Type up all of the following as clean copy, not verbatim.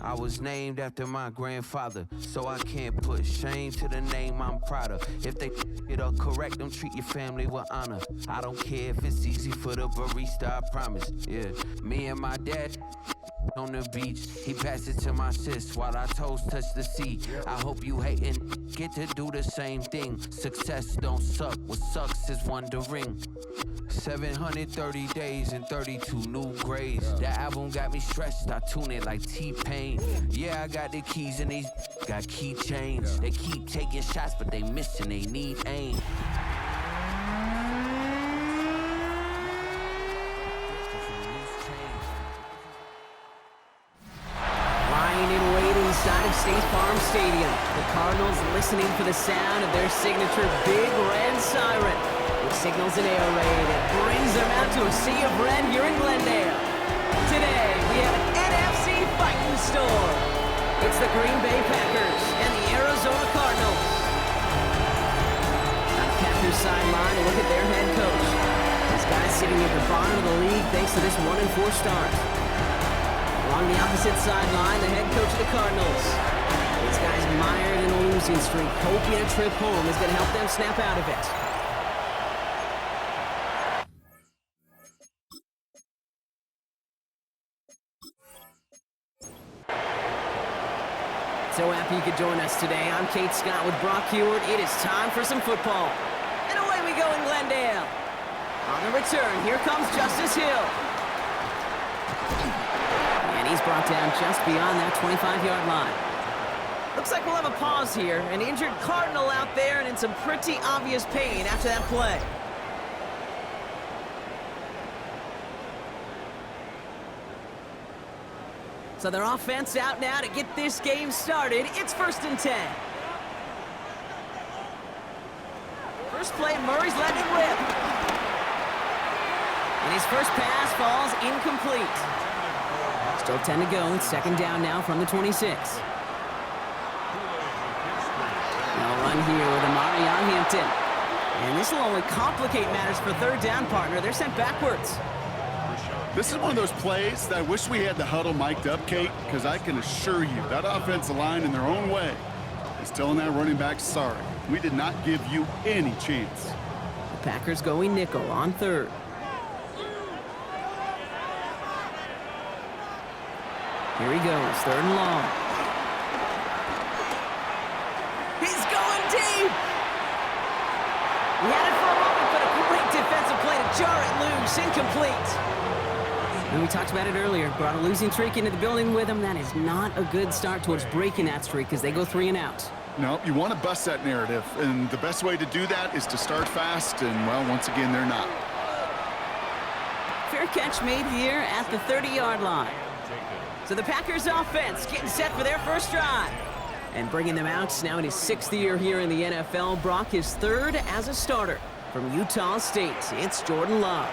I was named after my grandfather, so I can't put shame to the name I'm proud of. If they it up correct, don't treat your family with honor. I don't care if it's easy for the barista, I promise. Yeah, me and my dad on the beach, he passed it to my sis while our toes touch the sea. I hope you hatin' get to do the same thing. Success don't suck, what sucks is wondering. 730 days and 32 new grades. That album got me stressed, I tune it like T-Pain. Yeah, I got the keys and these got keychains. They keep taking shots, but they missing, they need aim. Inside of State Farm Stadium, the Cardinals listening for the sound of their signature big red siren, which signals an air raid and brings them out to a sea of red here in Glendale. Today, we have an NFC fighting storm. It's the Green Bay Packers and the Arizona Cardinals. On the Packers sideline, a look at their head coach. This guy's sitting at the bottom of the league thanks to this 1-4 start. Along the opposite sideline, the head coach of the Cardinals. This guy's mired in a losing streak, hoping a trip home is going to help them snap out of it. So happy you could join us today. I'm Kate Scott with Brock Heward. It is time for some football. And away we go in Glendale. On the return, here comes Justice Hill. And he's brought down just beyond that 25-yard line. Looks like we'll have a pause here. An injured Cardinal out there and in some pretty obvious pain after that play. So their offense out now to get this game started. It's 1st and 10. First play, Murray's letting it rip. And his first pass falls incomplete. Still 10 to go. It's 2nd down now from the 26. Now run here with Amari on Hampton. And this will only complicate matters for 3rd down, partner. They're sent backwards. This is one of those plays that I wish we had the huddle mic'd up, Kate, because I can assure you that offensive line in their own way is telling that running back, sorry, we did not give you any chance. The Packers going nickel on 3rd. Here he goes, 3rd and long. He's going deep! He had it for a moment, but a great defensive play to jar it loose, incomplete. And we talked about it earlier, brought a losing streak into the building with him. That is not a good start towards breaking that streak as they go 3 and out. No, you want to bust that narrative, and the best way to do that is to start fast, and, well, once again, they're not. Fair catch made here at the 30-yard line. So the Packers offense getting set for their first drive. And bringing them out now in his 6th year here in the NFL. Brock, his 3rd as a starter from Utah State. It's Jordan Love.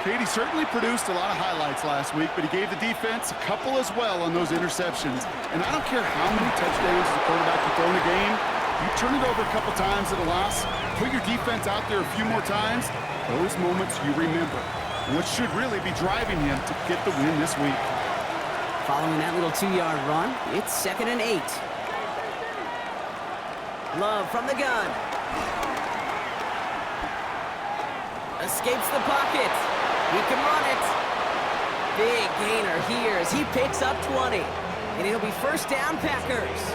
Katie certainly produced a lot of highlights last week, but he gave the defense a couple as well on those interceptions. And I don't care how many touchdowns the quarterback can throw in a game, you turn it over a couple times at a loss, put your defense out there a few more times, those moments you remember. And what should really be driving him to get the win this week. Following that little 2-yard run, it's 2nd and 8. Love from the gun. Escapes the pocket. He can run it. Big gainer here as he picks up 20. And it'll be 1st down, Packers.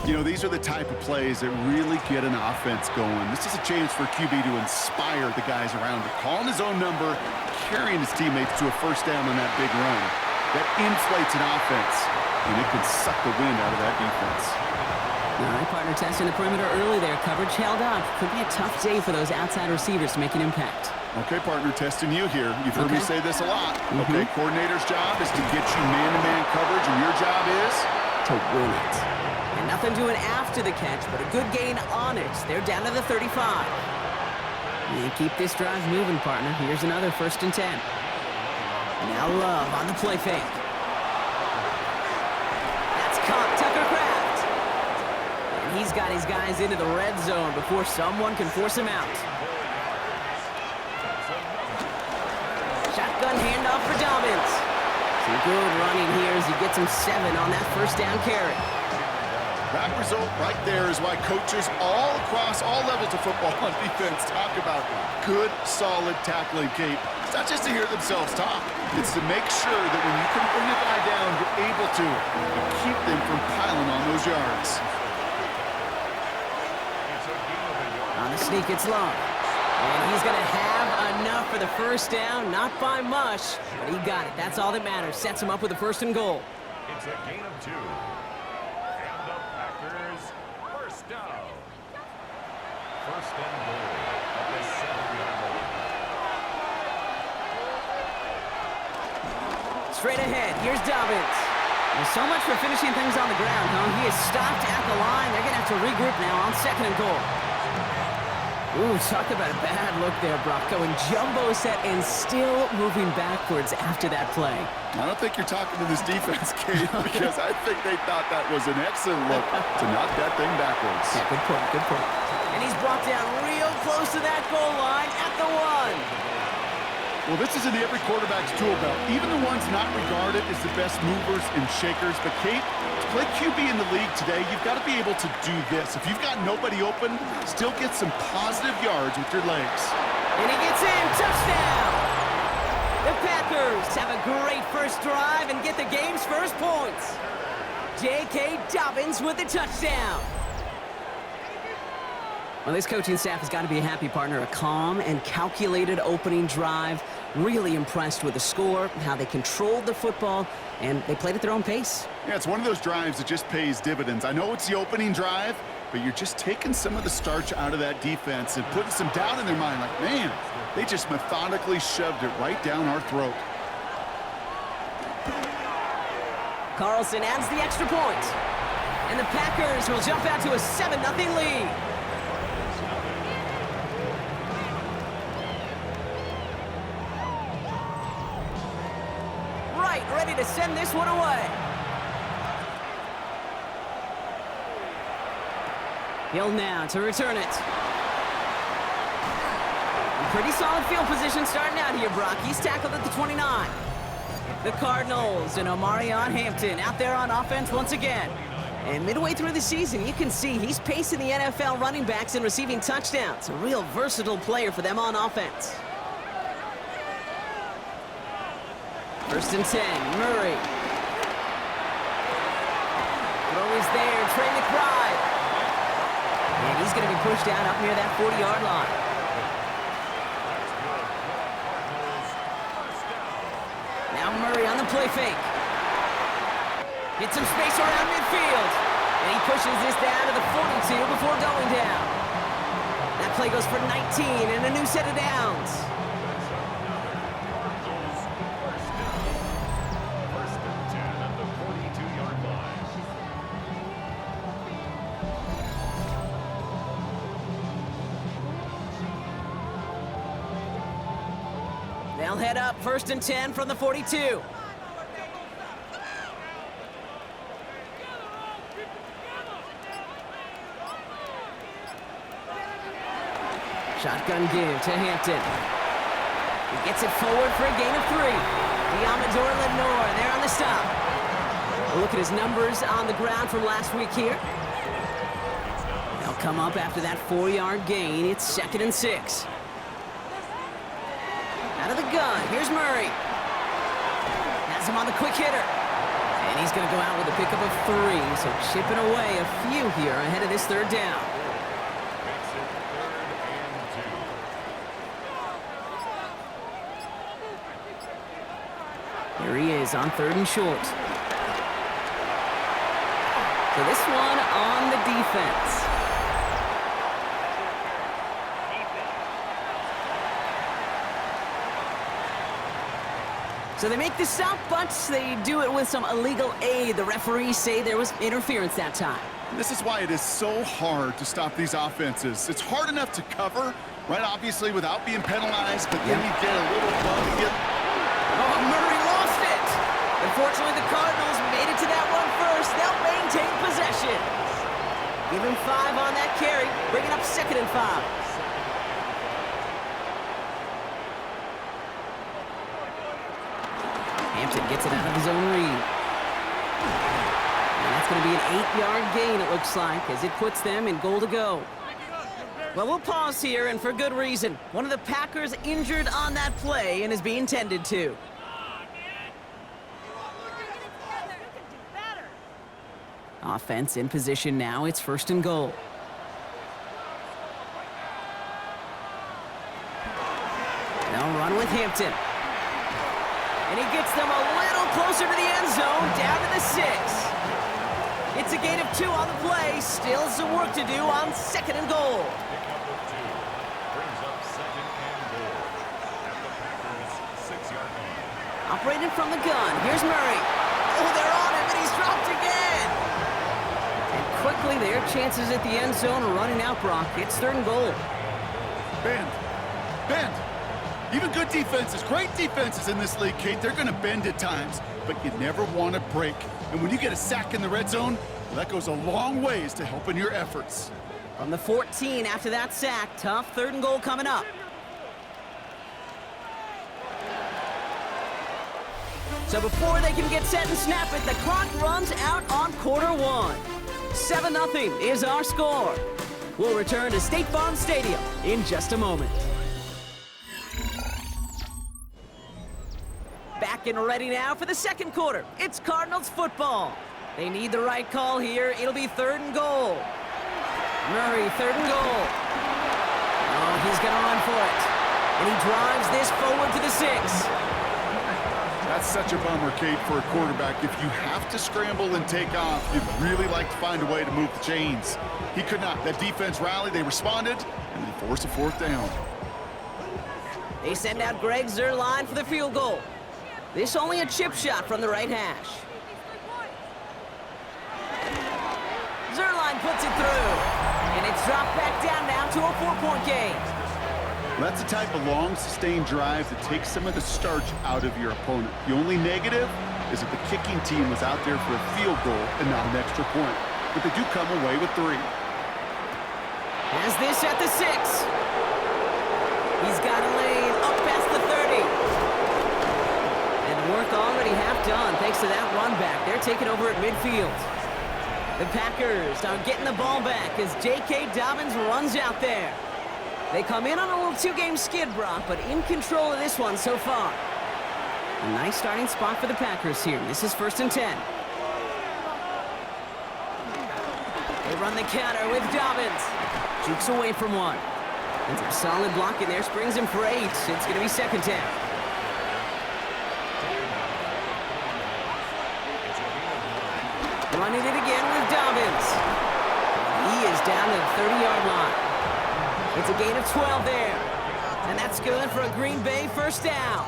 You know, these are the type of plays that really get an offense going. This is a chance for QB to inspire the guys around him. Calling his own number, carrying his teammates to a 1st down on that big run. That inflates an offense, and it can suck the wind out of that defense. All right, partner testing the perimeter early there. Coverage held up. Could be a tough day for those outside receivers to make an impact. Okay, partner, testing you here. You've heard me say this a lot. Okay, coordinator's job is to get you man-to-man coverage, and your job is? To win it. And nothing doing after the catch, but a good gain on it. They're down to the 35. And keep this drive moving, partner. Here's another 1st and 10. Now Love on the play fake. That's he's got his guys into the red zone before someone can force him out. Shotgun handoff for Dobbins. Some good running here as he gets him 7 on that first down carry. That result right there is why coaches all across all levels of football on defense talk about good, solid tackling, Kate. It's not just to hear themselves talk. It's to make sure that when you can bring a guy down, you're able to and keep them from piling on those yards. On the sneak, it's long. And he's going to have enough for the first down. Not by much, but he got it. That's all that matters. Sets him up with a 1st and goal. It's a gain of 2. And the Packers first down. 1st and goal at the 7-yard line. Straight ahead, here's Dobbins. Well, so much for finishing things on the ground, huh? He is stopped at the line. They're going to have to regroup now on 2nd and goal. Ooh, talk about a bad look there, Brock. Going jumbo set and still moving backwards after that play. I don't think you're talking to this defense, Kate, because I think they thought that was an excellent look to knock that thing backwards. Yeah, good point, good point. And he's brought down real close to that goal line at the 1. Well, this is in every quarterback's tool belt, even the ones not regarded as the best movers and shakers. But, Kate, to play QB in the league today, you've got to be able to do this. If you've got nobody open, still get some positive yards with your legs. And he gets in. Touchdown! The Packers have a great first drive and get the game's first points. J.K. Dobbins with the touchdown. Well, this coaching staff has got to be a happy partner. A calm and calculated opening drive. Really impressed with the score, how they controlled the football, and they played at their own pace. Yeah, it's one of those drives that just pays dividends. I know it's the opening drive, but you're just taking some of the starch out of that defense and putting some doubt in their mind. Like, man, they just methodically shoved it right down our throat. Carlson adds the extra point. And the Packers will jump out to a 7-0 lead. Ready to send this one away. Hill now to return it. Pretty solid field position starting out here, Brock. He's tackled at the 29. The Cardinals and Omarion Hampton out there on offense once again. And midway through the season, you can see he's pacing the NFL running backs and receiving touchdowns. A real versatile player for them on offense. 1st and 10, Murray. Throw is there, Trey McBride. And he's going to be pushed out up near that 40-yard line. Now Murray on the play fake. Gets some space around midfield. And he pushes this down to the 42 before going down. That play goes for 19 and a new set of downs. They'll head up 1st and 10 from the 42. Shotgun give to Hampton. He gets it forward for a gain of 3. Diamador Lenore there on the stop. We'll look at his numbers on the ground from last week here. They'll come up after that 4-yard gain. It's 2nd and 6. Out of the gun, here's Murray. Has him on the quick hitter. And he's going to go out with a pickup of 3. So chipping away a few here ahead of this 3rd down. Here he is on 3rd and short. So this one on the defense. So they make the stop, but they do it with some illegal aid. The referees say there was interference that time. This is why it is so hard to stop these offenses. It's hard enough to cover, right, obviously, without being penalized, but then you get a little bug. Oh, Murray lost it. Unfortunately, the Cardinals made it to that one first. They'll maintain possession. Give him 5 on that carry, bringing up 2nd and 5. Hampton gets it out of his own read. And that's going to be an 8-yard gain, it looks like, as it puts them in goal to go. Well, we'll pause here, and for good reason. One of the Packers injured on that play and is being tended to. Offense in position now. It's 1st and goal. They'll run with Hampton. And he gets them a little closer to the end zone, down to the 6. It's a gain of 2 on the play. Still some work to do on 2nd and goal. Brings up 2nd and goal at the Packers' 6-yard line. Operating from the gun. Here's Murray. Oh, they're on him, and he's dropped again. And quickly, their chances at the end zone are running out, Brock. It's 3rd and goal. Bend. Bend. Even good defenses, great defenses in this league, Kate, they're going to bend at times, but you never want to break. And when you get a sack in the red zone, well, that goes a long ways to helping your efforts. From the 14 after that sack, tough 3rd and goal coming up. So before they can get set and snap it, the clock runs out on quarter 1. 7-0 is our score. We'll return to State Farm Stadium in just a moment. Back and ready now for the 2nd quarter. It's Cardinals football. They need the right call here. It'll be 3rd and goal. Murray, 3rd and goal. Oh, he's going to run for it. And he drives this forward to the 6. That's such a bummer, Kate, for a quarterback. If you have to scramble and take off, you'd really like to find a way to move the chains. He could not. That defense rallied, they responded, and they forced a 4th down. They send out Greg Zuerlein for the field goal. This only a chip shot from the right hash. Zuerlein puts it through. And it's dropped back down now to a 4-point game. That's the type of long, sustained drive that takes some of the starch out of your opponent. The only negative is that the kicking team was out there for a field goal and not an extra point. But they do come away with 3. Has this at the 6. He's got a lane up past the 30. Work already half done thanks to that run back. They're taking over at midfield. The Packers are getting the ball back as J.K. Dobbins runs out there. They come in on a little 2-game skid, Brock, but in control of this one so far. A nice starting spot for the Packers here. This is 1st and 10. They run the counter with Dobbins. Jukes away from 1. And some solid blocking there. Springs him for 8. It's going to be 2nd down. Running it again with Dobbins. He is down to the 30-yard line. It's a gain of 12 there. And that's good for a Green Bay 1st down.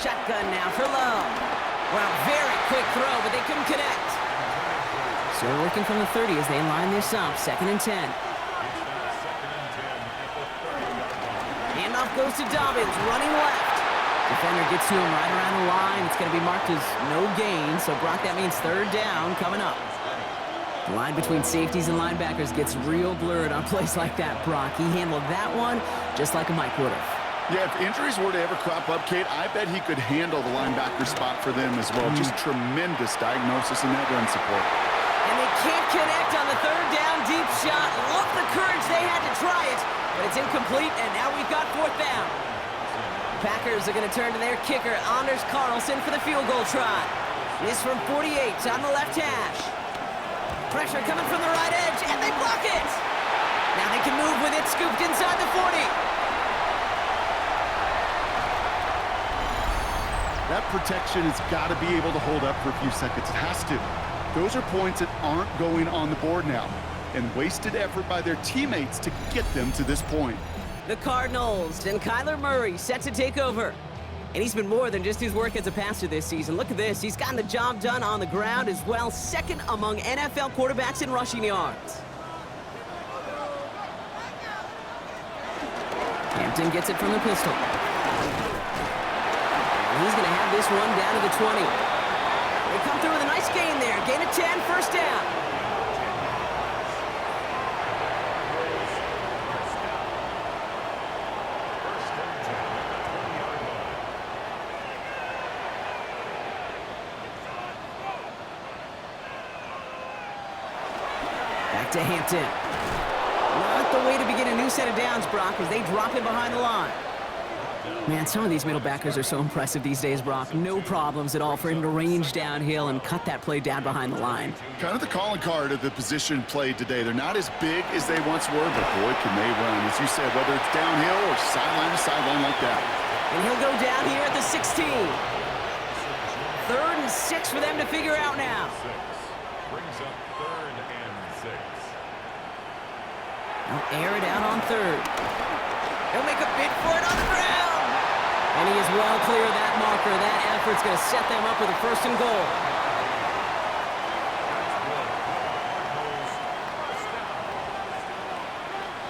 Shotgun now for Lowe. Well, very quick throw, but they couldn't connect. So working from the 30 as they line this up. 2nd and 10. Handoff goes to Dobbins, running left. Defender gets to him right around the line. It's going to be marked as no gain. So, Brock, that means 3rd down coming up. The line between safeties and linebackers gets real blurred on plays like that, Brock. He handled that one just like a Mike would have. Yeah, if injuries were to ever crop up, Kate, I bet he could handle the linebacker spot for them as well. Just tremendous diagnosis in that run support. And they can't connect on the 3rd down deep shot. Love the courage they had to try it, but it's incomplete, and now we've got 4th down. Packers are going to turn to their kicker, Anders Carlson, for the field goal try. This from 48 on the left hash. Pressure coming from the right edge, and they block it. Now they can move with it, scooped inside the 40. That protection has got to be able to hold up for a few seconds. It has to. Those are points that aren't going on the board now, and wasted effort by their teammates to get them to this point. The Cardinals and Kyler Murray set to take over. And he's been more than just his work as a passer this season. Look at this. He's gotten the job done on the ground as well. 2nd among NFL quarterbacks in rushing yards. Hampton gets it from the pistol. And he's going to have this one down to the 20. They come through with a nice gain there. Gain of 10, first down. Back to Hampton. Not the way to begin a new set of downs, Brock, as they drop it behind the line. Man, some of these middle backers are so impressive these days, Brock. No problems at all for him to range downhill and cut that play down behind the line. Kind of the calling card of the position played today. They're not as big as they once were, but boy, can they run. As you said, whether it's downhill or sideline to sideline like that. And he'll go down here at the 16. 3rd and 6 for them to figure out now. Brings up 3rd and 6. They'll air it out on 3rd. He'll make a bid for it on the ground. And he is well clear of that marker. That effort's going to set them up with a 1st and goal.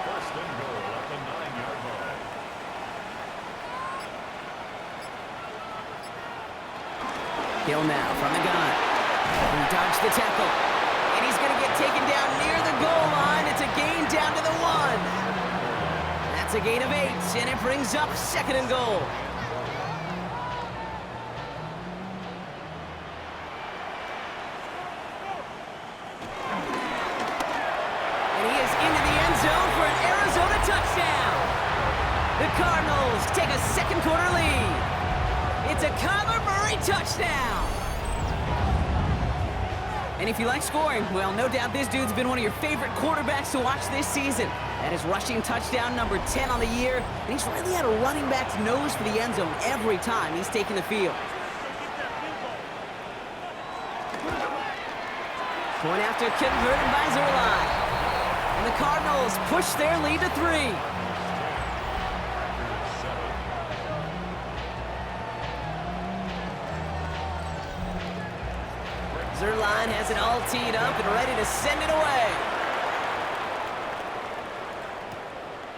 First and goal at the 9-yard line. Hill now from the gun. He dodged the tackle. And he's going to get taken down near the goal line. It's a gain down to the 1. That's a gain of 8, and it brings up 2nd and goal. Touchdown! The Cardinals take a second quarter lead. It's a Kyler Murray touchdown! And if you like scoring, well, no doubt this dude's been one of your favorite quarterbacks to watch this season. That is rushing touchdown number 10 on the year, and he's really had a running back's nose for the end zone every time he's taken the field. Point after converted by Zerline. And the Cardinals push their lead to 3. Zerline has it all teed up and ready to send it away.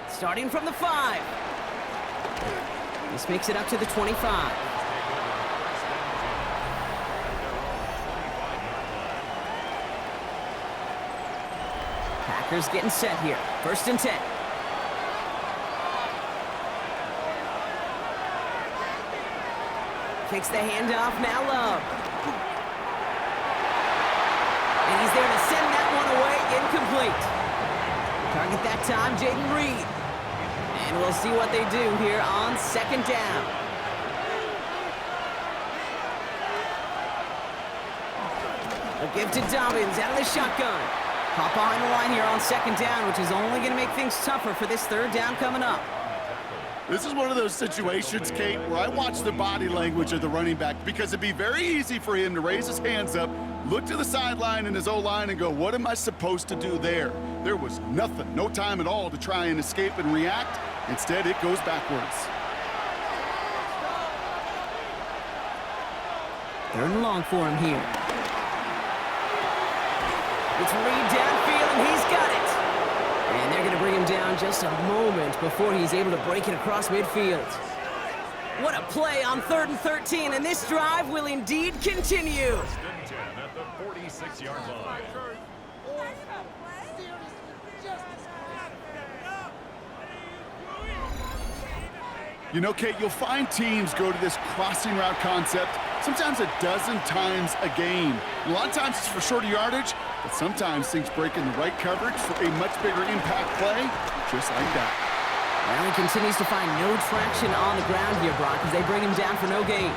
Starting from the 5. This makes it up to the 25. Packers getting set here. 1st and 10. Takes the handoff, now Love. And he's there to send that one away, incomplete. Target that time, Jaden Reed. And we'll see what they do here on 2nd down. A give to Dobbins out of the shotgun. Hop behind the line here on 2nd down, which is only going to make things tougher for this 3rd down coming up. This is one of those situations, Kate, where I watch the body language of the running back because it'd be very easy for him to raise his hands up, look to the sideline in his O-line and go, what am I supposed to do there? There was nothing, no time at all to try and escape and react. Instead, it goes backwards. 3rd and long for him here. It's Reed downfield, and he's got it. And they're going to bring him down just a moment before he's able to break it across midfield. What a play on 3rd and 13, and this drive will indeed continue. 1st and 10 at the 46-yard line. You know, Kate, you'll find teams go to this crossing route concept sometimes a dozen times a game. And a lot of times it's for shorter yardage, but sometimes things break in the right coverage for a much bigger impact play, just like that. Well, he continues to find no traction on the ground here, Brock, as they bring him down for no gain.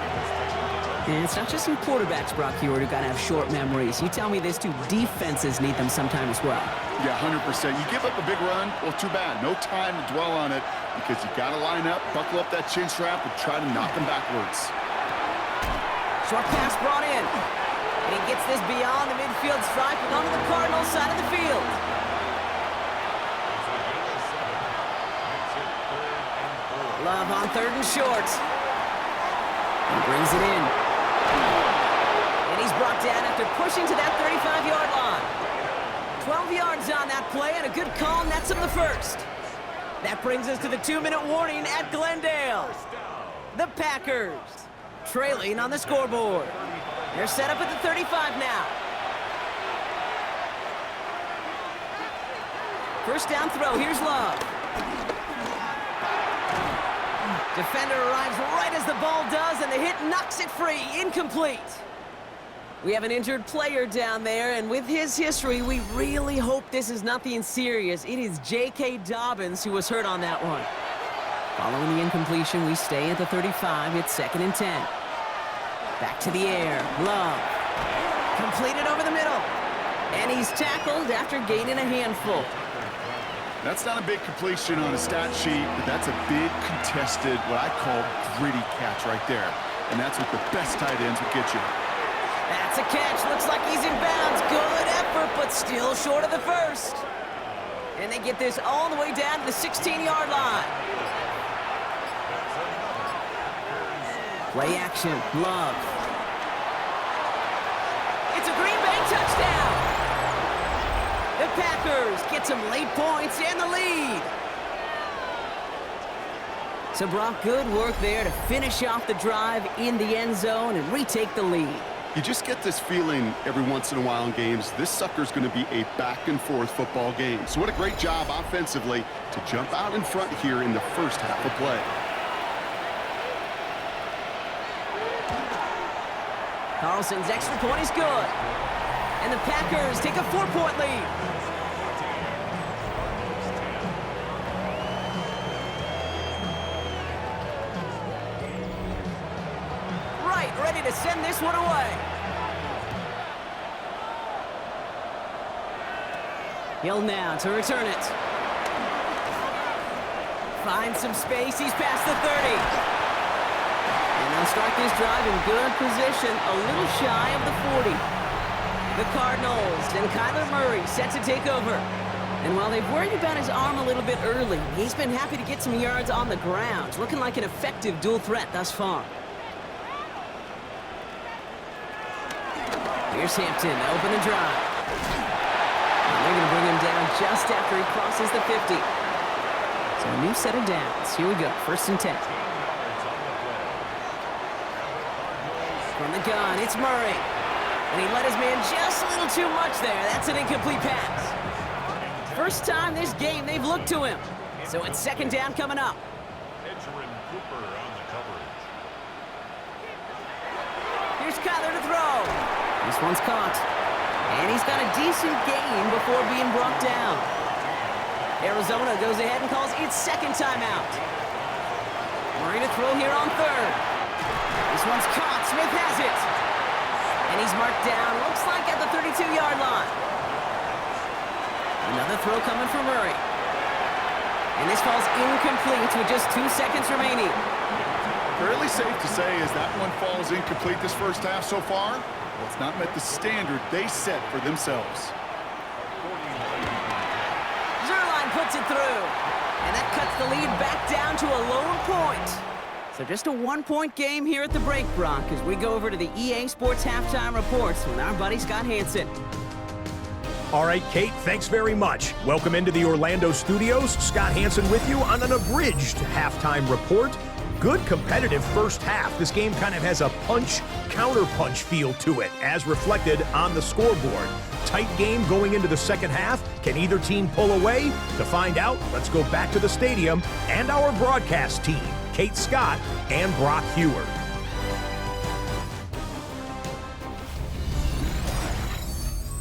And it's not just some quarterbacks, Brock, here who got to have short memories. You tell me this too, defenses need them sometime as well. Yeah, 100%. You give up a big run, well, too bad. No time to dwell on it because you got to line up, buckle up that chin strap, and try to knock them backwards. Short pass brought in. And he gets this beyond the midfield stripe and onto the Cardinals side of the field. Love on 3rd and short. He brings it in. And he's brought down after pushing to that 35-yard line. 12 yards on that play and a good call, nets him the 1st. That brings us to the 2-minute warning at Glendale. The Packers trailing on the scoreboard. They're set up at the 35 now. First down throw, here's Love. Defender arrives right as the ball does, and the hit knocks it free, incomplete. We have an injured player down there, and with his history, we really hope this is nothing serious. It is J.K. Dobbins who was hurt on that one. Following the incompletion, we stay at the 35. It's 2nd and 10. Back to the air. Love. Completed over the middle. And he's tackled after gaining a handful. That's not a big completion on a stat sheet, but that's a big contested, what I call gritty catch right there. And that's what the best tight ends will get you. That's a catch. Looks like he's in bounds. Good effort, but still short of the first. And they get this all the way down to the 16-yard line. Play action. Love. It's a Green Bay touchdown. The Packers get some late points and the lead. So, Brock, good work there to finish off the drive in the end zone and retake the lead. You just get this feeling every once in a while in games, this sucker's going to be a back-and-forth football game. So what a great job offensively to jump out in front here in the first half of play. Carlson's extra point is good. And the Packers take a 4-point lead. Right, ready to send this one away. Hill now to return it. Finds some space, he's past the 30. And they'll start this drive in good position, a little shy of the 40. The Cardinals and Kyler Murray set to take over. And while they've worried about his arm a little bit early, he's been happy to get some yards on the ground, looking like an effective dual threat thus far. Here's Hampton to open the drive. And they're going to bring him down just after he crosses the 50. So a new set of downs. Here we go, 1st and 10. From the gun, it's Murray. And he let his man just a little too much there. That's an incomplete pass. First time this game they've looked to him. So it's 2nd down coming up. Here's Kyler to throw. This one's caught. And he's got a decent gain before being brought down. Arizona goes ahead and calls its 2nd timeout. Murray to throw here on 3rd. This one's caught. Smith has it. And he's marked down, looks like at the 32-yard line. Another throw coming from Murray. And this falls incomplete with just 2 seconds remaining. Fairly safe to say as that one falls incomplete this first half so far, well, it's not met the standard they set for themselves. Zerline puts it through. And that cuts the lead back down to a lone point. So just a 1-point game here at the break, Brock, as we go over to the EA Sports Halftime Reports with our buddy Scott Hansen. All right, Kate, thanks very much. Welcome into the Orlando studios. Scott Hansen with you on an abridged halftime report. Good competitive first half. This game kind of has a punch-counter-punch feel to it, as reflected on the scoreboard. Tight game going into the second half. Can either team pull away? To find out, let's go back to the stadium and our broadcast team, Kate Scott and Brock Hewer.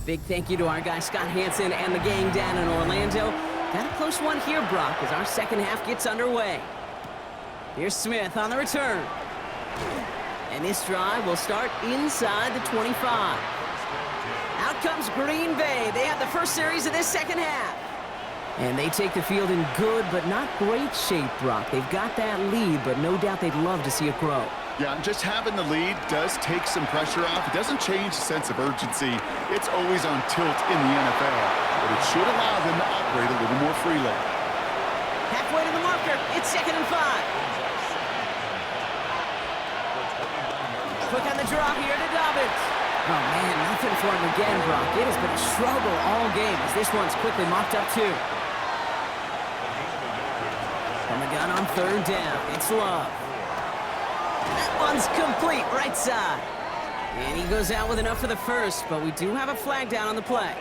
Big thank you to our guy Scott Hansen and the gang down in Orlando. Got a close one here, Brock, as our second half gets underway. Here's Smith on the return. And this drive will start inside the 25. Out comes Green Bay. They have the first series of this second half. And they take the field in good but not great shape, Brock. They've got that lead, but no doubt they'd love to see it grow. Yeah, and just having the lead does take some pressure off. It doesn't change the sense of urgency. It's always on tilt in the NFL, but it should allow them to operate a little more freely. Halfway to the marker, it's 2nd and 5. Quick on the draw here to Dobbins. Oh, man, nothing for him again, Brock. It has been a struggle all game as this one's quickly mopped up, too. From the gun on third down, it's Love. That one's complete, right side. And he goes out with enough for the first, but we do have a flag down on the play.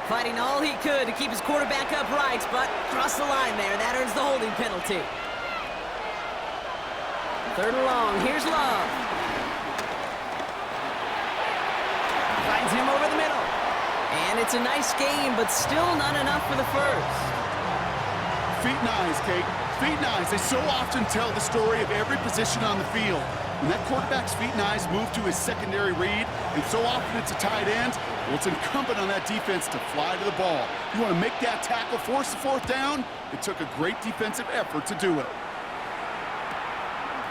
Fighting all he could to keep his quarterback upright, but crossed the line there. That earns the holding penalty. Third and long, here's Love. Finds him over the middle. And it's a nice game, but still not enough for the first. Feet and eyes, Kate. Feet and eyes. They so often tell the story of every position on the field. When that quarterback's feet and eyes move to his secondary read, and so often it's a tight end, well, it's incumbent on that defense to fly to the ball. You want to make that tackle, force the fourth down? It took a great defensive effort to do it.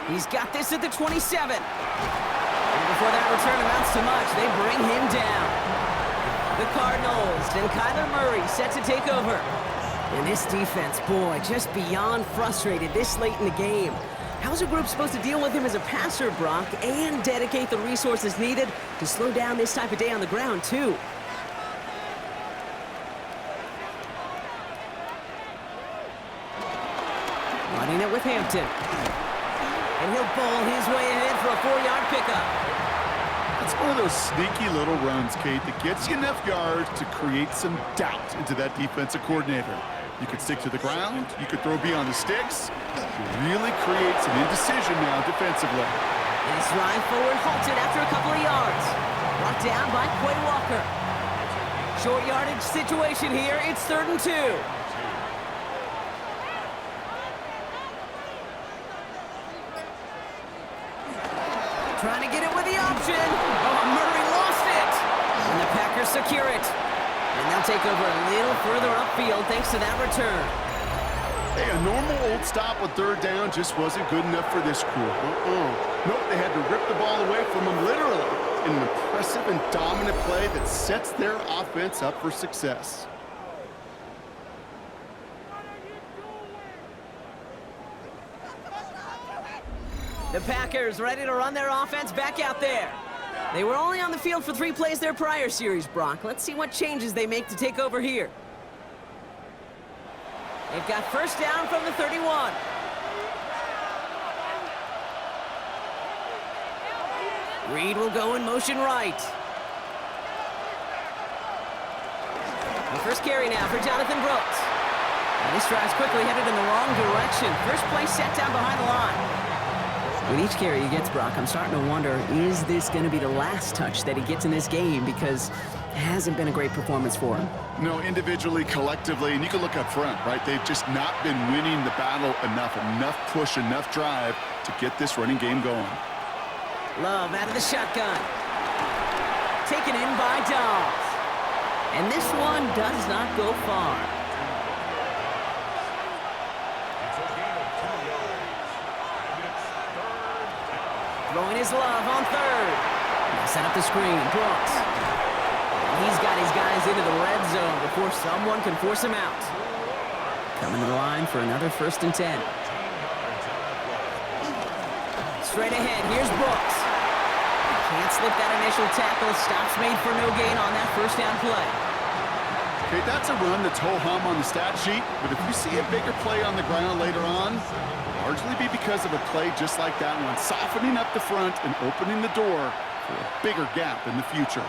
He's got this at the 27. And before that return amounts to much, they bring him down. The Cardinals and Kyler Murray set to take over. And this defense, boy, just beyond frustrated this late in the game. How's a group supposed to deal with him as a passer, Brock, and dedicate the resources needed to slow down this type of day on the ground, too? Running it with Hampton. And he'll bowl his way ahead for a 4-yard pickup. It's one of those sneaky little runs, Kate, that gets you enough yards to create some doubt into that defensive coordinator. You could stick to the ground, you could throw beyond the sticks. You really create some indecision now defensively. This drive forward halted after a couple of yards. Brought down by Quay Walker. Short yardage situation here. It's 3rd and 2. Trying to get it with the option. Oh, Murray lost it. And the Packers secure it. And they'll take over a little further upfield thanks to that return. Hey, a normal old stop with 3rd down just wasn't good enough for this crew. Nope, they had to rip the ball away from them literally in an impressive and dominant play that sets their offense up for success. The Packers ready to run their offense back out there. They were only on the field for 3 plays their prior series, Brock. Let's see what changes they make to take over here. They've got first down from the 31. Reed will go in motion right. The first carry now for Jonathan Brooks. And this drive's quickly headed in the wrong direction. First play set down behind the line. With each carry he gets, Brock, I'm starting to wonder, is this going to be the last touch that he gets in this game? Because it hasn't been a great performance for him. No, individually, collectively, and you can look up front, right? They've just not been winning the battle enough push, enough drive to get this running game going. Love out of the shotgun. Taken in by Dobbs. And this one does not go far. Throwing his Love on 3rd. Now set up the screen. Brooks. He's got his guys into the red zone before someone can force him out. Coming to the line for another 1st and 10. Straight ahead, here's Brooks. Can't slip that initial tackle. Stops made for no gain on that first down play. Okay, that's a run that's ho-hum on the stat sheet, but if you see a bigger play on the ground later on, largely be because of a play just like that one, softening up the front and opening the door for a bigger gap in the future.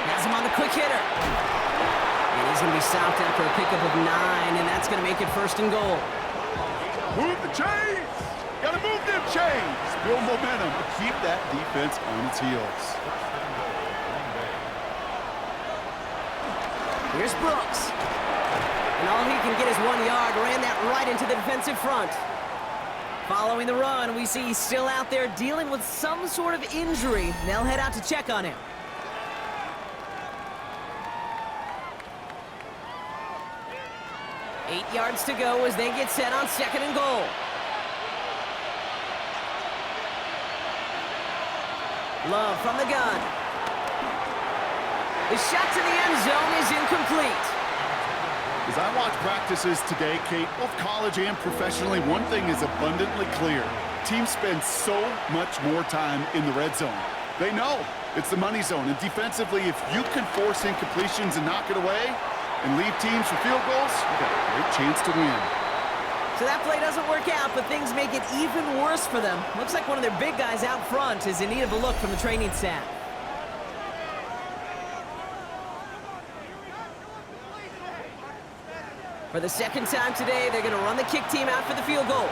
Has him on the quick hitter. And he's going to be stopped after a pickup of 9, and that's going to make it 1st and goal. Move the chains! Gotta move them chains! Build momentum to keep that defense on its heels. Here's Brooks. And all he can get is 1 yard. Ran that right into the defensive front. Following the run, we see he's still out there dealing with some sort of injury. They'll head out to check on him. Eight yards to go as they get set on 2nd and goal. Love from the gun. The shot to the end zone is incomplete. As I watch practices today, Kate, both college and professionally, one thing is abundantly clear. Teams spend so much more time in the red zone. They know it's the money zone. And defensively, if you can force incompletions and knock it away and leave teams for field goals, you got a great chance to win. So that play doesn't work out, but things make it even worse for them. Looks like one of their big guys out front is in need of a look from the training staff. For the second time today, they're going to run the kick team out for the field goal.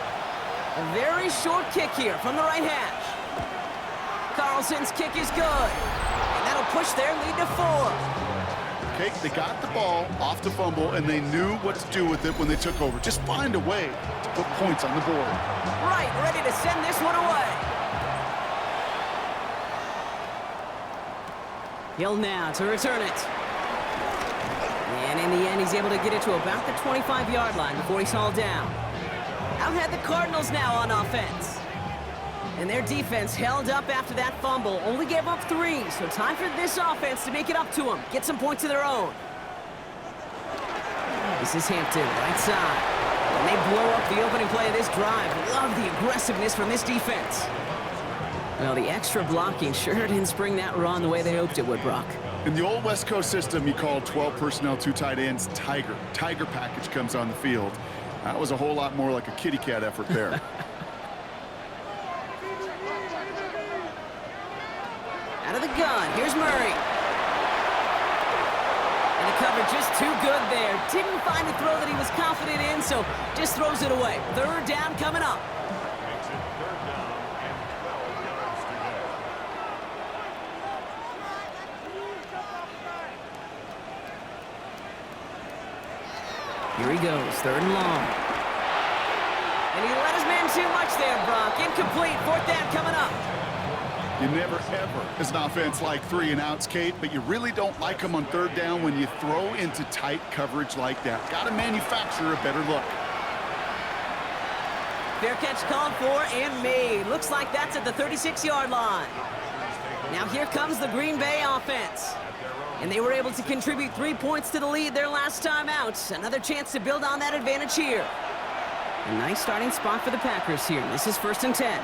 A very short kick here from the right hash. Carlson's kick is good, and that'll push their lead to 4. Okay, they got the ball off the fumble, and they knew what to do with it when they took over. Just find a way to put points on the board. Right, ready to send this one away. Hill now to return it. And in the end, he's able to get it to about the 25-yard line before he's hauled down. Out had the Cardinals now on offense. And their defense held up after that fumble, only gave up 3, so time for this offense to make it up to them, get some points of their own. This is Hampton, right side. And they blow up the opening play of this drive. Love the aggressiveness from this defense. Well, the extra blocking sure didn't spring that run the way they hoped it would, Brock. In the old West Coast system, you called 12 personnel, 2 tight ends, Tiger. Tiger package comes on the field. That was a whole lot more like a kitty cat effort there. Out of the gun, here's Murray. And the cover just too good there. Didn't find the throw that he was confident in, so just throws it away. Third down coming up. Makes it 3rd down and 12 yards to go. Here he goes, 3rd and long. And he let his man too much there, Brock. Incomplete, 4th down coming up. You never, ever, as an offense, like 3 and outs, Kate, but you really don't like them on 3rd down when you throw into tight coverage like that. Got to manufacture a better look. Fair catch called for and made. Looks like that's at the 36-yard line. Now here comes the Green Bay offense. And they were able to contribute 3 points to the lead their last time out. Another chance to build on that advantage here. A nice starting spot for the Packers here. This is 1st and 10.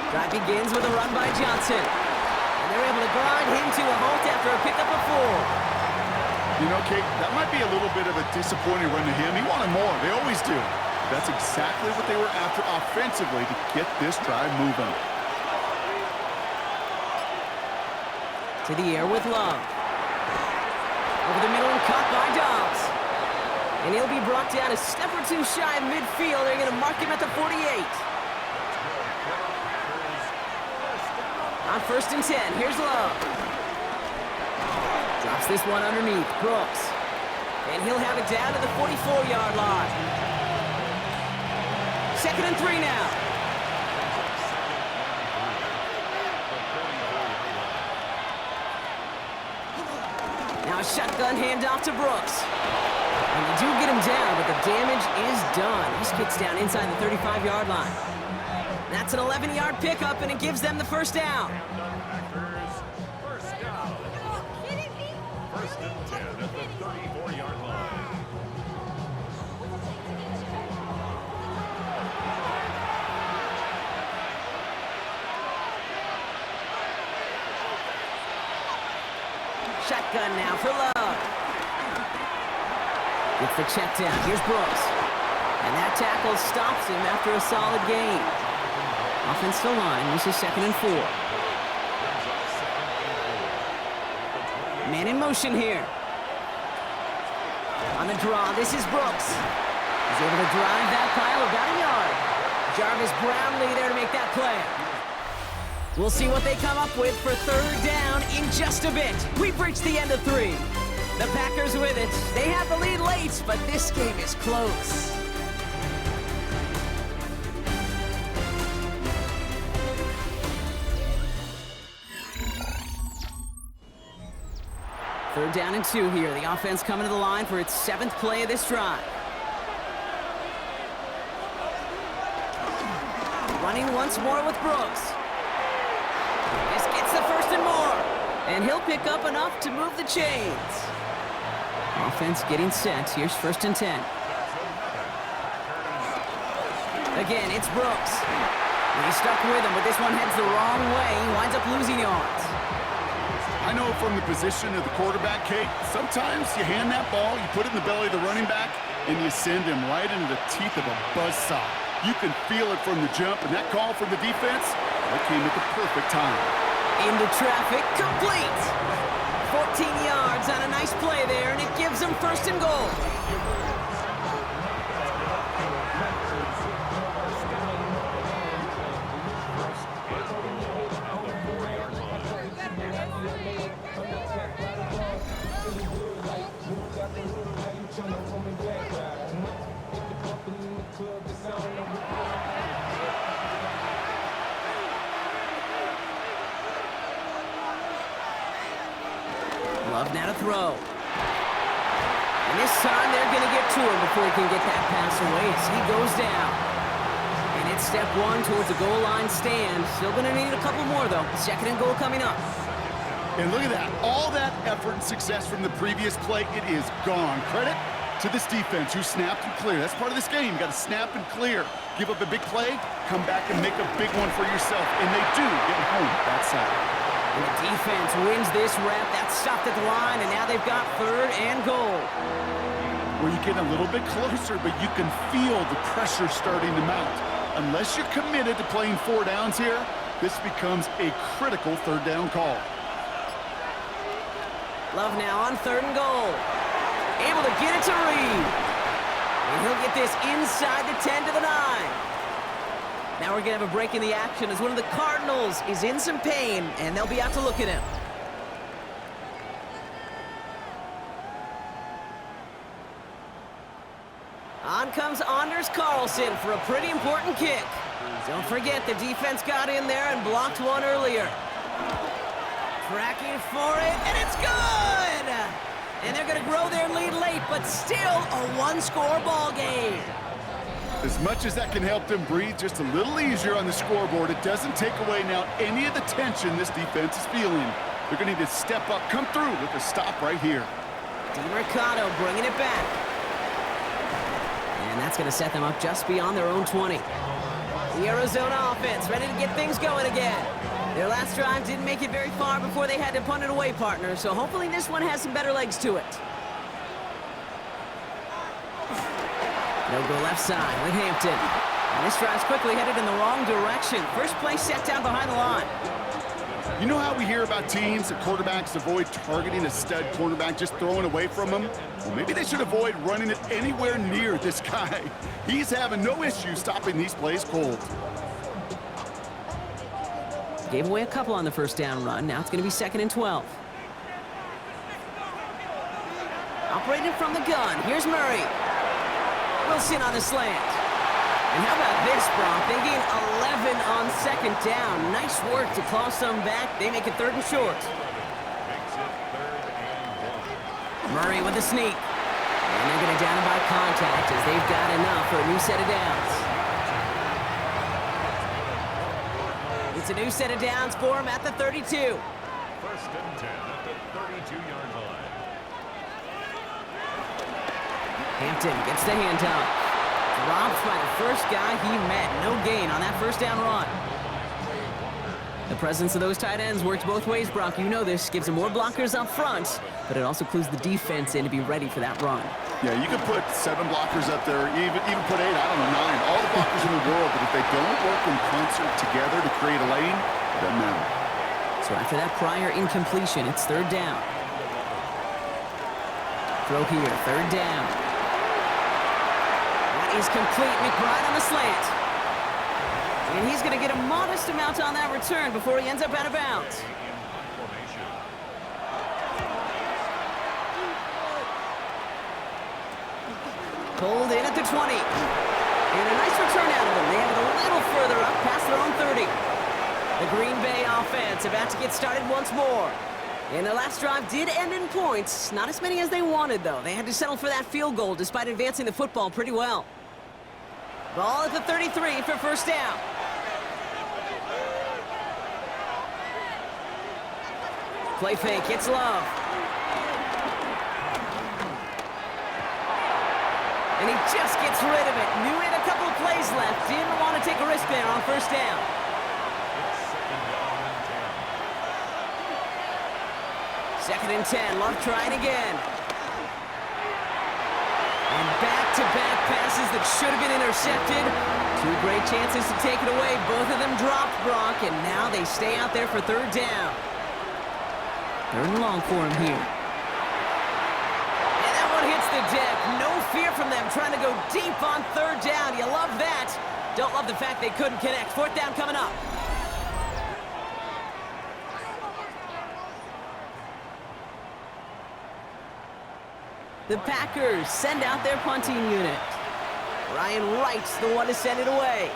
Drive begins with a run by Johnson. And they're able to grind him to a halt after a pickup of 4. You know, Kate, that might be a little bit of a disappointing run to him. He wanted more. They always do. That's exactly what they were after offensively to get this drive moving. To the air with Love. Over the middle and caught by Dobbs. And he'll be brought down a step or 2 shy of midfield. They're going to mark him at the 48. On 1st and 10, here's Love. Drops this one underneath, Brooks. And he'll have it down to the 44-yard line. 2nd and 3 now. Now a shotgun handoff to Brooks. And they do get him down, but the damage is done. This gets down inside the 35-yard line. That's an 11-yard pickup, and it gives them the 1st down. Packers, 1st down. 1st and 10 at the 34-yard line. Shotgun now for Love. Gets the check down. Here's Brooks. And that tackle stops him after a solid gain. Offensive line. This is 2nd and 4. Man in motion here. On the draw, this is Brooks. He's able to drive that pile about a yard. Jarvis Brownlee there to make that play. We'll see what they come up with for 3rd down in just a bit. We've reached the end of 3. The Packers with it. They have the lead late, but this game is close. Third down and 2 here. The offense coming to the line for its 7th play of this drive. Running once more with Brooks. This gets the 1st and more. And he'll pick up enough to move the chains. Offense getting set. Here's 1st and 10. Again, it's Brooks. He's stuck with him, but this one heads the wrong way. He winds up losing yards. I know from the position of the quarterback, Kate, sometimes you hand that ball, you put it in the belly of the running back, and you send him right into the teeth of a buzzsaw. You can feel it from the jump, and that call from the defense, that came at the perfect time. Into traffic, complete. 14 yards on a nice play there, and it gives them first and goal. Love now to throw. And this time they're going to get to him before he can get that pass away as he goes down. And it's step one towards a goal line stand. Still going to need a couple more, though. Second and goal coming up. And look at that. All that effort and success from the previous play, it is gone. Credit to this defense who snapped and cleared. That's part of this game. You got to snap and clear. Give up a big play, come back and make a big one for yourself. And they do get home that side. And the defense wins this rep. That's stopped at the line, and now they've got third and goal. Where you get a little bit closer, but you can feel the pressure starting to mount. Unless you're committed to playing 4 downs here, this becomes a critical third down call. Love now on third and goal. Able to get it to Reed. And he'll get this inside the 10 to the 9. Now we're going to have a break in the action as one of the Cardinals is in some pain, and they'll be out to look at him. On comes Anders Carlson for a pretty important kick. Don't forget, the defense got in there and blocked one earlier. Tracking for it, and it's good! And they're going to grow their lead late, but still a one-score ball game. As much as that can help them breathe just a little easier on the scoreboard, it doesn't take away now any of the tension this defense is feeling. They're going to need to step up, come through with a stop right here. DiMercato bringing it back. And that's going to set them up just beyond their own 20. The Arizona offense ready to get things going again. Their last drive didn't make it very far before they had to punt it away, partner, so hopefully this one has some better legs to it. They'll go left side with Hampton. And this drive's quickly headed in the wrong direction. First play set down behind the line. You know how we hear about teams that quarterbacks avoid targeting a stud cornerback, just throwing away from him? Well, maybe they should avoid running it anywhere near this guy. He's having no issue stopping these plays cold. Gave away a couple on the first down run. Now it's going to be 2nd and 12. Operating from the gun. Here's Murray. Wilson on the slant. And how about this, Bronk? They gain 11 on 2nd down. Nice work to claw some back. They make it 3rd and short. Murray with the sneak. And they're going to down him by contact as they've got enough for a new set of downs. It's a new set of downs for him at the 32. 1st and 10 at the 32-yard line. Hampton gets the handoff. Drops by the first guy he met. No gain on that first down run. The presence of those tight ends works both ways, Brock. You know this. Gives them more blockers up front, but it also clues the defense in to be ready for that run. Yeah, you could put 7 blockers up there, even put 8, I don't know, 9. All the blockers in the world, but if they don't work in concert together to create a lane, it doesn't matter. So after that prior incompletion, it's 3rd down. Throw here, 3rd down. Is complete. McBride on the slant. And he's going to get a modest amount on that return before he ends up out of bounds. Pulled in at the 20. And a nice return out of them. They have it a little further up past their own 30. The Green Bay offense about to get started once more. And their last drive did end in points. Not as many as they wanted, though. They had to settle for that field goal despite advancing the football pretty well. Ball at the 33 for first down. Play fake, it's Love. And he just gets rid of it. Knew he had a couple of plays left. Didn't want to take a risk there on first down. It's second down and 10. Second and 10. Love trying again. And back-to-back passes that should have been intercepted. Two great chances to take it away. Both of them dropped, Brock, and now they stay out there for third down. Third and long for him here. And that one hits the deck. No fear from them trying to go deep on third down. You love that. Don't love the fact they couldn't connect. Fourth down coming up. The Packers send out their punting unit. Ryan Wright's the one to send it away.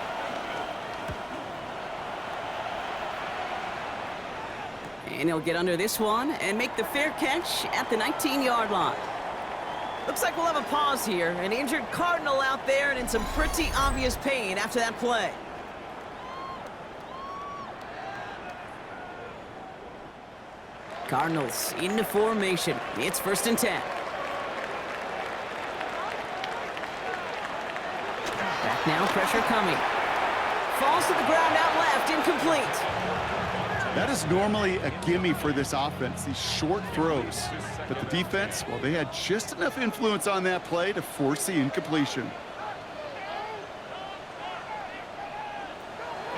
And he'll get under this one and make the fair catch at the 19-yard line. Looks like we'll have a pause here. An injured Cardinal out there and in some pretty obvious pain after that play. Cardinals into formation. It's first and 10. Back now, pressure coming. Falls to the ground out left, incomplete. That is normally a gimme for this offense, these short throws. But the defense, well, they had just enough influence on that play to force the incompletion.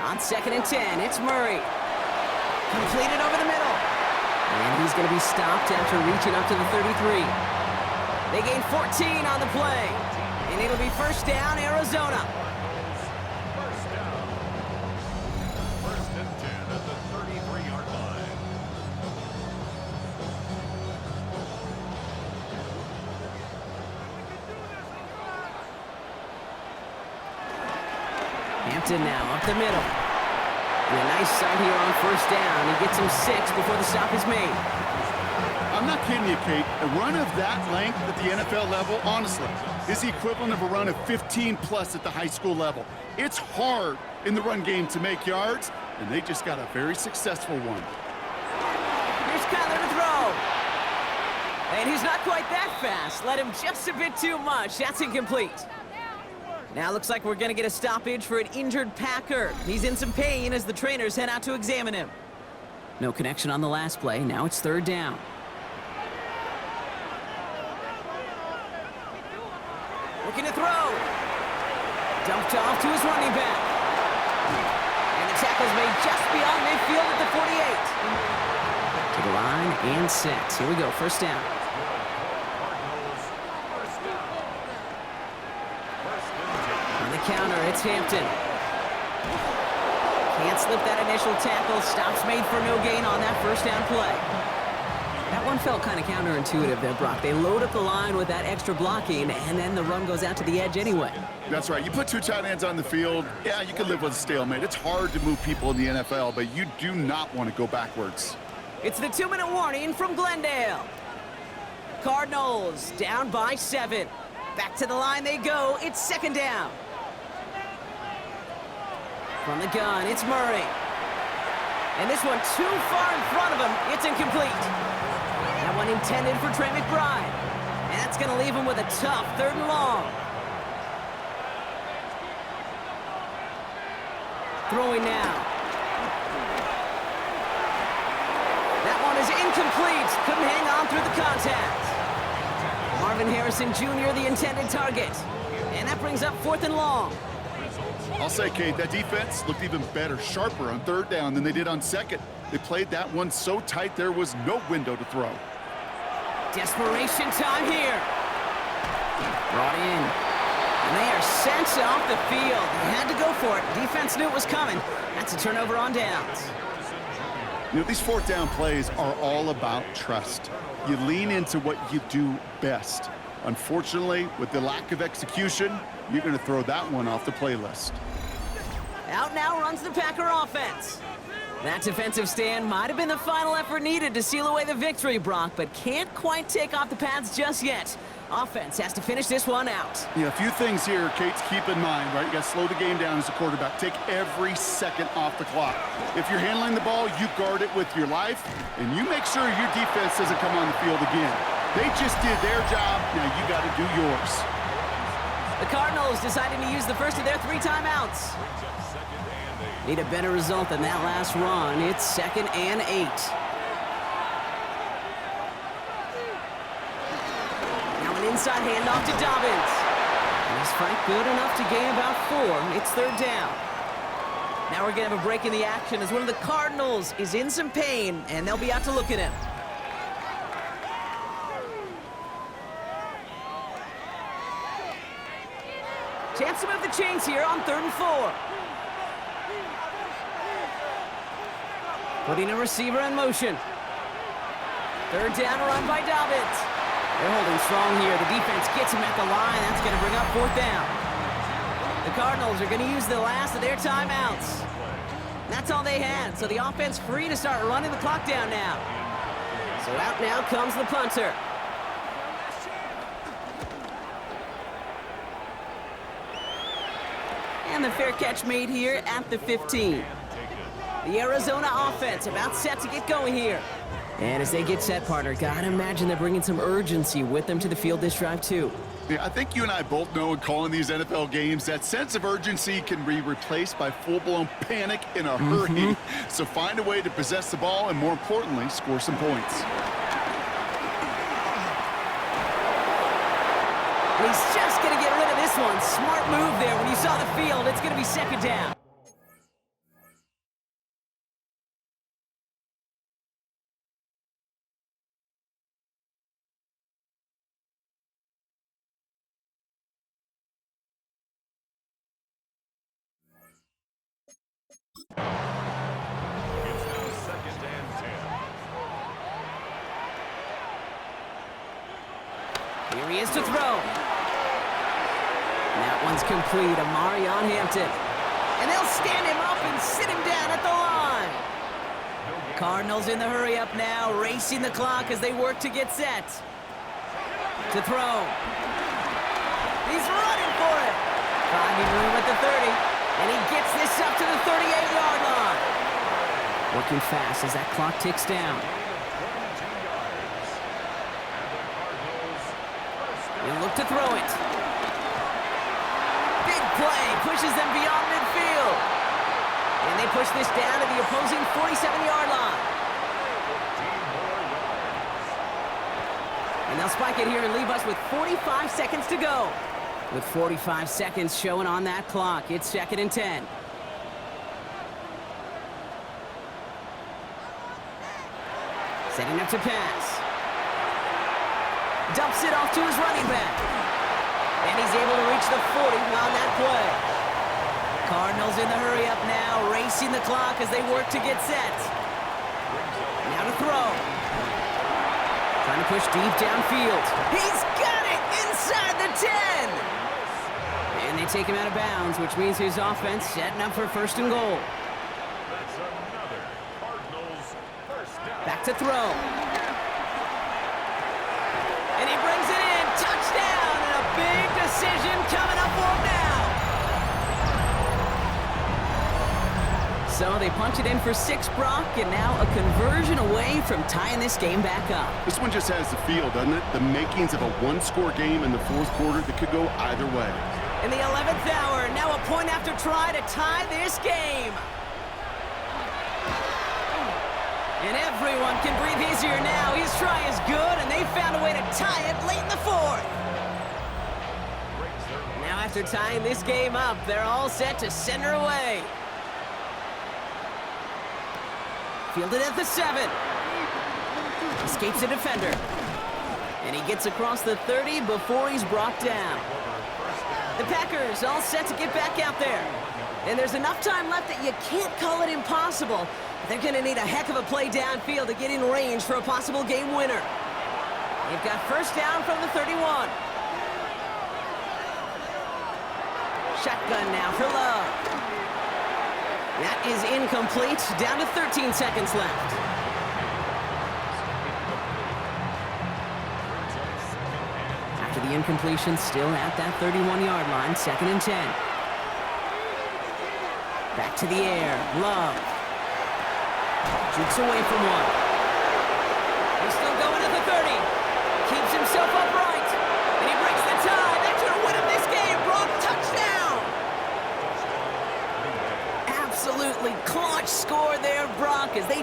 On second and 10, it's Murray. Completed over the middle. And he's going to be stopped after reaching up to the 33. They gain 14 on the play. And it'll be first down, Arizona. First down. First and 10 at the 33-yard line. Hampton now up the middle. And a nice start here on first down. He gets him 6 before the stop is made. I'm not kidding you, Kate. A run of that length at the NFL level, honestly, is the equivalent of a run of 15-plus at the high school level. It's hard in the run game to make yards, and they just got a very successful one. Here's Kyler to throw. And he's not quite that fast. Let him just a bit too much. That's incomplete. Now looks like we're going to get a stoppage for an injured Packer. He's in some pain as the trainers head out to examine him. No connection on the last play. Now it's third down. Looking to throw. Dumped off to his running back. And the tackle's made just beyond midfield at the 48. To the line and set. Here we go, first down. On the counter, it's Hampton. Can't slip that initial tackle. Stops made for no gain on that first down play. That one felt kind of counterintuitive there, Brock. They load up the line with that extra blocking, and then the run goes out to the edge anyway. That's right. You put two tight ends on the field, yeah, you can live with a stalemate. It's hard to move people in the NFL, but you do not want to go backwards. It's the 2-minute warning from Glendale. Cardinals down by 7. Back to the line they go. It's second down. From the gun, it's Murray. And this one too far in front of him. It's incomplete. That one intended for Trey McBride. And that's going to leave him with a tough third and long. Throwing now. That one is incomplete. Couldn't hang on through the contact. Marvin Harrison Jr., the intended target. And that brings up fourth and long. I'll say, Kate, that defense looked even better, sharper on third down than they did on second. They played that one so tight there was no window to throw. Desperation time here. Brought in. And they are sent off the field. They had to go for it. Defense knew it was coming. That's a turnover on downs. You know, these fourth down plays are all about trust. You lean into what you do best. Unfortunately, with the lack of execution, you're going to throw that one off the playlist. Out now runs the Packer offense. That defensive stand might have been the final effort needed to seal away the victory, Brock, but can't quite take off the pads just yet. Offense has to finish this one out. Yeah, a few things here, Kate, to keep in mind, right? You got to slow the game down as a quarterback. Take every second off the clock. If you're handling the ball, you guard it with your life, and you make sure your defense doesn't come on the field again. They just did their job. Now you got to do yours. The Cardinals deciding to use the first of their 3 timeouts. Need a better result than that last run. It's 2nd and 8. Now an inside handoff to Dobbins. And this fight good enough to gain about 4. It's 3rd down. Now we're going to have a break in the action as one of the Cardinals is in some pain, and they'll be out to look at him. Chance to move the chains here on 3rd and 4. Putting a receiver in motion. 3rd down, run by Dobbins. They're holding strong here. The defense gets him at the line. That's going to bring up 4th down. The Cardinals are going to use the last of their timeouts. That's all they had, so the offense free to start running the clock down now. So out now comes the punter. And the fair catch made here at the 15. The Arizona offense about set to get going here. And as they get set, partner, gotta imagine they're bringing some urgency with them to the field this drive, too. Yeah, I think you and I both know in calling these NFL games that sense of urgency can be replaced by full-blown panic in a hurry. So find a way to possess the ball and, more importantly, score some points. And he's just going to get rid of this one. Smart move there. When you saw the field, it's going to be 2nd down. It's now 2nd and 10. Here he is to throw. And that one's complete. Amari on Hampton. And they'll stand him up and sit him down at the line. Cardinals in the hurry up now, racing the clock as they work to get set. To throw. He's running for it. Finding room at the 30. And he gets this up to the 38-yard line. Working fast as that clock ticks down. He'll look to throw it. Big play pushes them beyond midfield. And they push this down to the opposing 47-yard line. And they'll spike it here and leave us with 45 seconds to go. With 45 seconds showing on that clock, it's 2nd and 10. Setting up to pass. Dumps it off to his running back. And he's able to reach the 40 on that play. Cardinals in the hurry up now, racing the clock as they work to get set. Now to throw. Trying to push deep downfield. He's got it inside the 10. And they take him out of bounds, which means his offense setting up for 1st and goal. That's another Cardinals 1st down. Back to throw. And he brings it in. Touchdown, and a big decision coming up for him now. So they punch it in for 6, Brock, and now a conversion away from tying this game back up. This one just has the feel, doesn't it? The makings of a one-score game in the 4th quarter that could go either way. In the 11th hour, now a point after try to tie this game. And everyone can breathe easier now. His try is good, and they found a way to tie it late in the 4th. Now after tying this game up, they're all set to send her away. Fielded at the 7. Escapes a defender. And he gets across the 30 before he's brought down. The Packers all set to get back out there. And there's enough time left that you can't call it impossible. They're going to need a heck of a play downfield to get in range for a possible game winner. They've got 1st down from the 31. Shotgun now for Love. That is incomplete. Down to 13 seconds left. After the incompletion, still at that 31-yard line, 2nd and 10. Back to the air. Love. Shoots away from one. He's still going at the 30. Keeps himself upright. And he breaks the tie. That's going to win him this game, bro.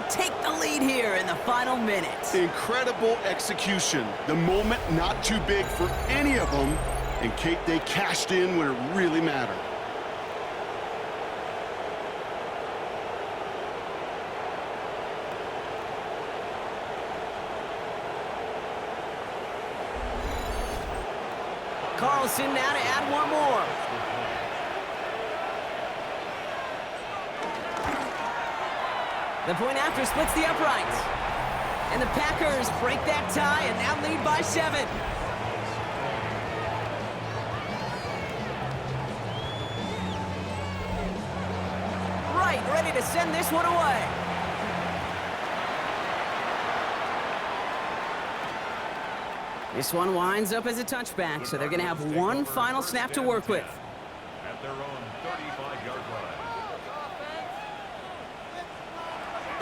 take the lead here in the final minute. Incredible execution. The moment not too big for any of them. And Kate, they cashed in when it really mattered. Carlson now to add one more. The point after splits the uprights. And the Packers break that tie and now lead by 7. Right, ready to send this one away. This one winds up as a touchback, so they're going to have one final snap to work with. At their own 35-yard line.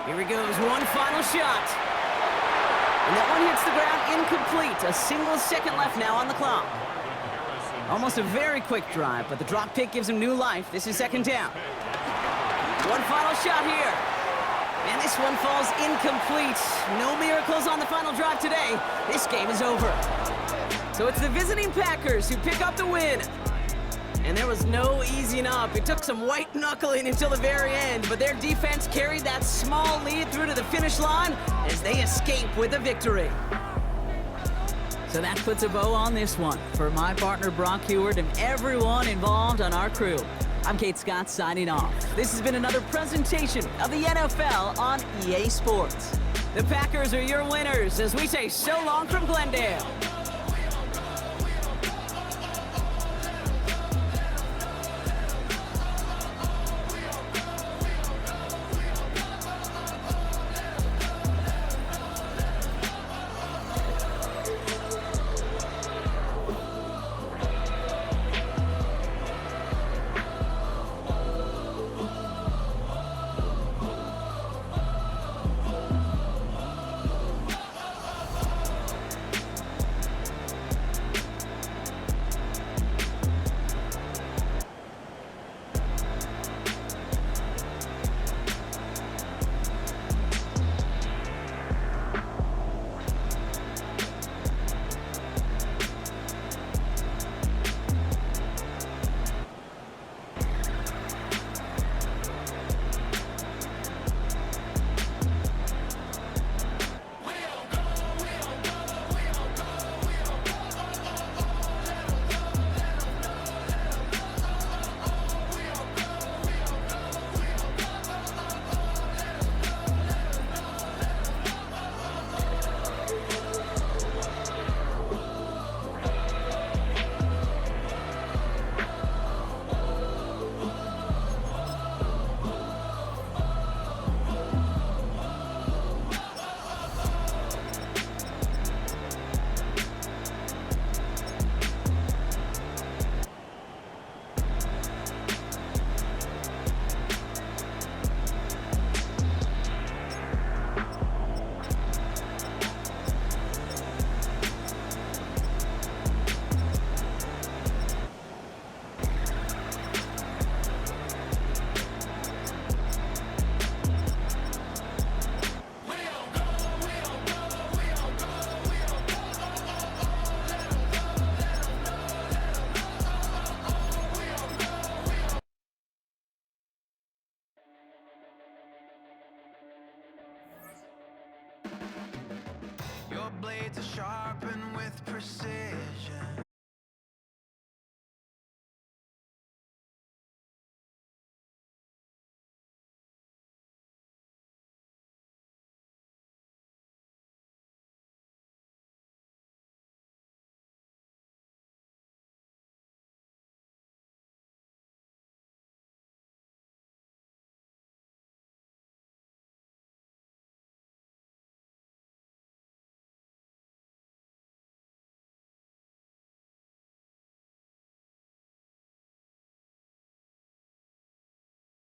Here he goes, one final shot. And that one hits the ground incomplete. A single second left now on the clock. Almost a very quick drive, but the drop pick gives him new life. This is second down. One final shot here. And this one falls incomplete. No miracles on the final drive today. This game is over. So it's the visiting Packers who pick up the win. And there was no easing up. It took some white knuckling until the very end, but their defense carried that small lead through to the finish line as they escape with a victory. So that puts a bow on this one. For my partner Brock Heward and everyone involved on our crew, I'm Kate Scott signing off. This has been another presentation of the NFL on EA Sports. The Packers are your winners as we say so long from Glendale. Your blades are sharpened with precision.